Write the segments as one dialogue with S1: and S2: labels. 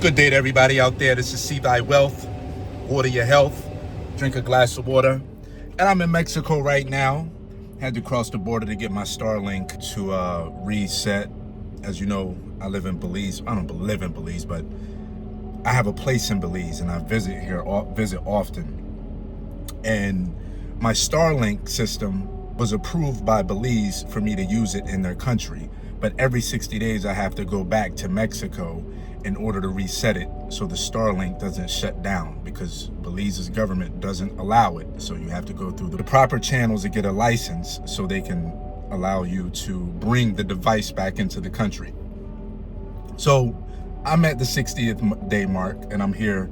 S1: Good day to everybody out there. This is See Thy Wealth, Water Your Health, drink a glass of water. And I'm in Mexico right now. Had to cross the border to get my Starlink to reset. As you know, I live in Belize. I don't live in Belize, but I have a place in Belize and I visit often. And my Starlink system was approved by Belize for me to use it in their country. But every 60 days I have to go back to Mexico in order to reset it so the Starlink doesn't shut down, because Belize's government doesn't allow it. So you have to go through the proper channels to get a license so they can allow you to bring the device back into the country. So I'm at the 60th day mark and I'm here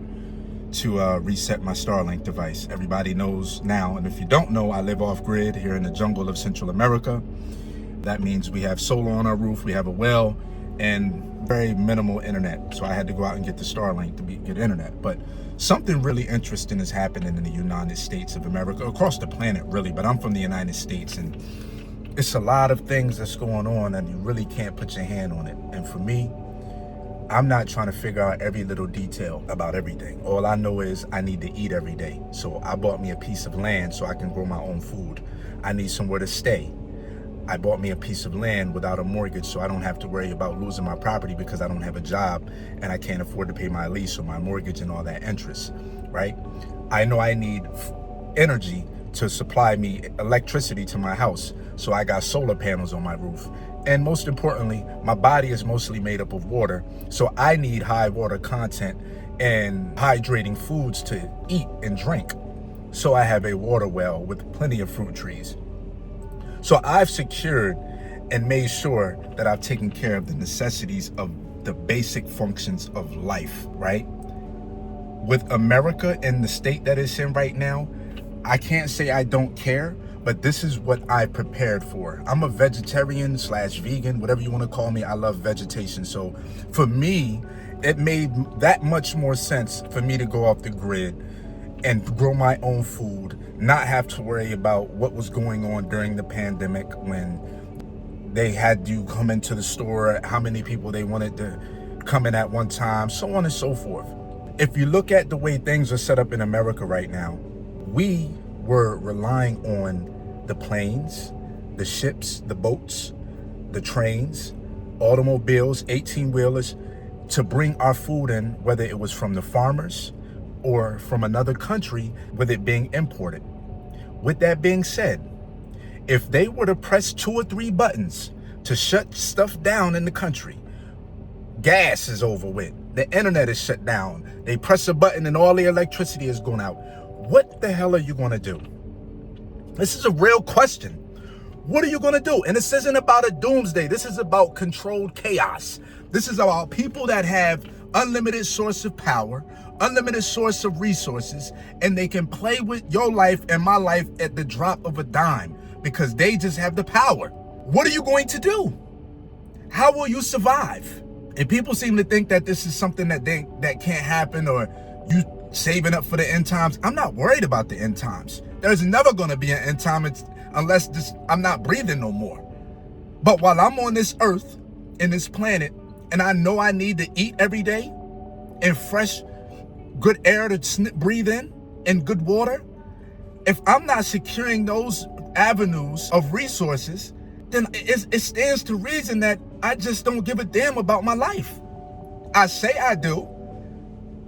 S1: to reset my Starlink device. Everybody knows now, and if you don't know, I live off grid here in the jungle of Central America. That means we have solar on our roof, we have a well, and very minimal internet. So I had to go out and get the Starlink to get internet. But something really interesting is happening in the United States of America, across the planet really, but I'm from the United States, and it's a lot of things that's going on and you really can't put your hand on it. And for me, I'm not trying to figure out every little detail about everything. All I know is I need to eat every day. So I bought me a piece of land so I can grow my own food. I need somewhere to stay. I bought me a piece of land without a mortgage so I don't have to worry about losing my property because I don't have a job and I can't afford to pay my lease or my mortgage and all that interest, right? I know I need energy to supply me electricity to my house, so I got solar panels on my roof. And most importantly, my body is mostly made up of water, so I need high water content and hydrating foods to eat and drink. So I have a water well with plenty of fruit trees. So I've secured and made sure that I've taken care of the necessities of the basic functions of life, right? With America in the state that it's in right now, I can't say I don't care, but this is what I prepared for. I'm a vegetarian / vegan, whatever you want to call me. I love vegetation. So for me, it made that much more sense for me to go off the grid and grow my own food, not have to worry about what was going on during the pandemic when they had you come into the store, how many people they wanted to come in at one time, so on and so forth. If you look at the way things are set up in America right now, we were relying on the planes, the ships, the boats, the trains, automobiles, 18-wheelers to bring our food in, whether it was from the farmers or from another country with it being imported. With that being said, if they were to press 2 or 3 buttons to shut stuff down in the country, gas is over with, the internet is shut down, they press a button and all the electricity is going out, what the hell are you gonna do? This is a real question. What are you gonna do? And this isn't about a doomsday. This is about controlled chaos. This is about people that have unlimited source of power, unlimited source of resources, and they can play with your life and my life at the drop of a dime because they just have the power. What are you going to do? How will you survive? And people seem to think that this is something that can't happen, or you saving up for the end times. I'm not worried about the end times. There's never going to be an end time unless I'm not breathing no more. But while I'm on this earth, in this planet, and I know I need to eat every day and fresh, good air to breathe in and good water, if I'm not securing those avenues of resources, then it stands to reason that I just don't give a damn about my life. I say I do,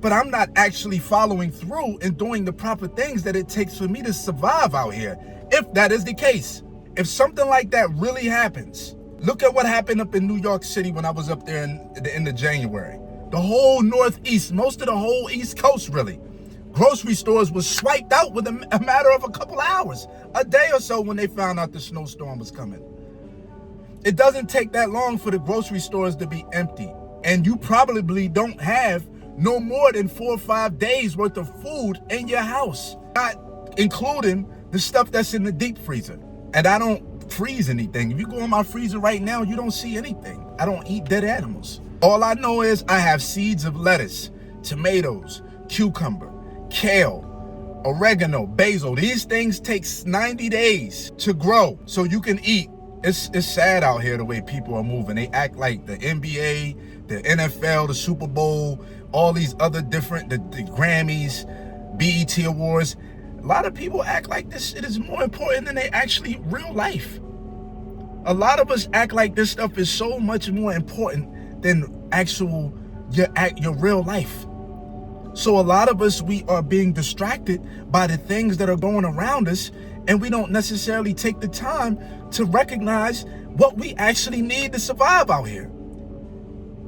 S1: but I'm not actually following through and doing the proper things that it takes for me to survive out here. If that is the case, if something like that really happens, look at what happened up in New York City when I was up there at the end of January. The whole Northeast, most of the whole East Coast really, grocery stores was swiped out with a matter of a couple hours, a day or so when they found out the snowstorm was coming. It doesn't take that long for the grocery stores to be empty. And you probably don't have no more than 4 or 5 days worth of food in your house, not including the stuff that's in the deep freezer. And I don't freeze anything. If you go in my freezer right now, you don't see anything. I don't eat dead animals. All I know is I have seeds of lettuce, tomatoes, cucumber, kale, oregano, basil. These things take 90 days to grow so you can eat It's sad out here the way people are moving. They act like the NBA, the NFL, the Super Bowl, all these other different, the Grammys, BET Awards. A lot of people act like this shit is more important than they actually real life. A lot of us act like this stuff is so much more important than actual your real life. So a lot of us, we are being distracted by the things that are going around us, and we don't necessarily take the time to recognize what we actually need to survive out here.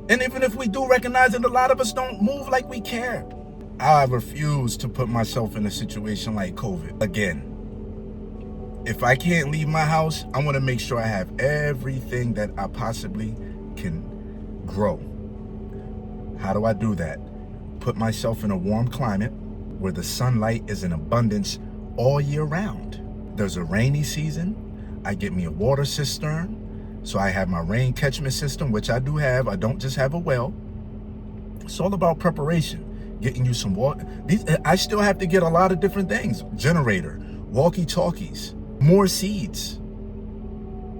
S1: And even if we do recognize it, a lot of us don't move like we care. I refuse to put myself in a situation like COVID again. If I can't leave my house, I want to make sure I have everything that I possibly can grow. How do I do that? Put myself in a warm climate where the sunlight is in abundance all year round. There's a rainy season. I get me a water cistern. So I have my rain catchment system, which I do have. I don't just have a well. It's all about preparation. Getting you some water. I still have to get a lot of different things. Generator, walkie-talkies, more seeds.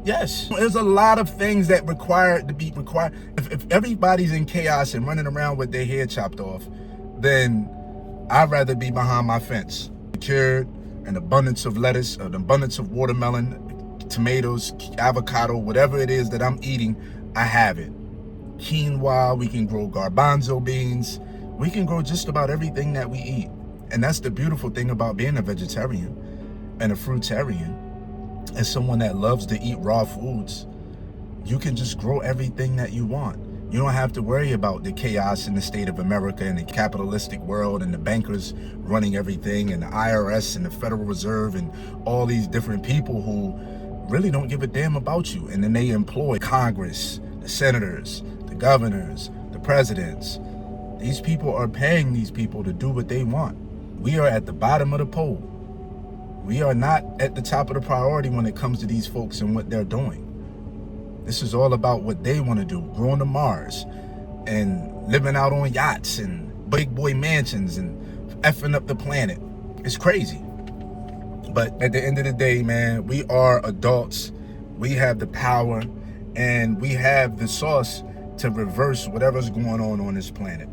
S1: Yes, there's a lot of things that require to be required. If everybody's in chaos and running around with their hair chopped off, then I'd rather be behind my fence. Secured an abundance of lettuce, an abundance of watermelon, tomatoes, avocado, whatever it is that I'm eating, I have it. Quinoa, we can grow garbanzo beans. We can grow just about everything that we eat. And that's the beautiful thing about being a vegetarian and a fruitarian. As someone that loves to eat raw foods, you can just grow everything that you want. You don't have to worry about the chaos in the state of America and the capitalistic world and the bankers running everything and the IRS and the Federal Reserve and all these different people who really don't give a damn about you. And then they employ Congress, the senators, the governors, the presidents. These people are paying these people to do what they want. We are at the bottom of the pole. We are not at the top of the priority when it comes to these folks and what they're doing. This is all about what they want to do, growing to Mars and living out on yachts and big boy mansions and effing up the planet. It's crazy. But at the end of the day, man, we are adults. We have the power and we have the sauce to reverse whatever's going on this planet.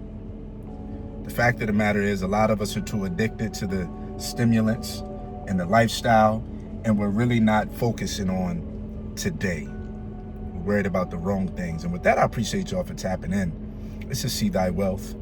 S1: The fact of the matter is, a lot of us are too addicted to the stimulants and the lifestyle, and we're really not focusing on today. We're worried about the wrong things. And with that, I appreciate y'all for tapping in. This is See Thy Wealth.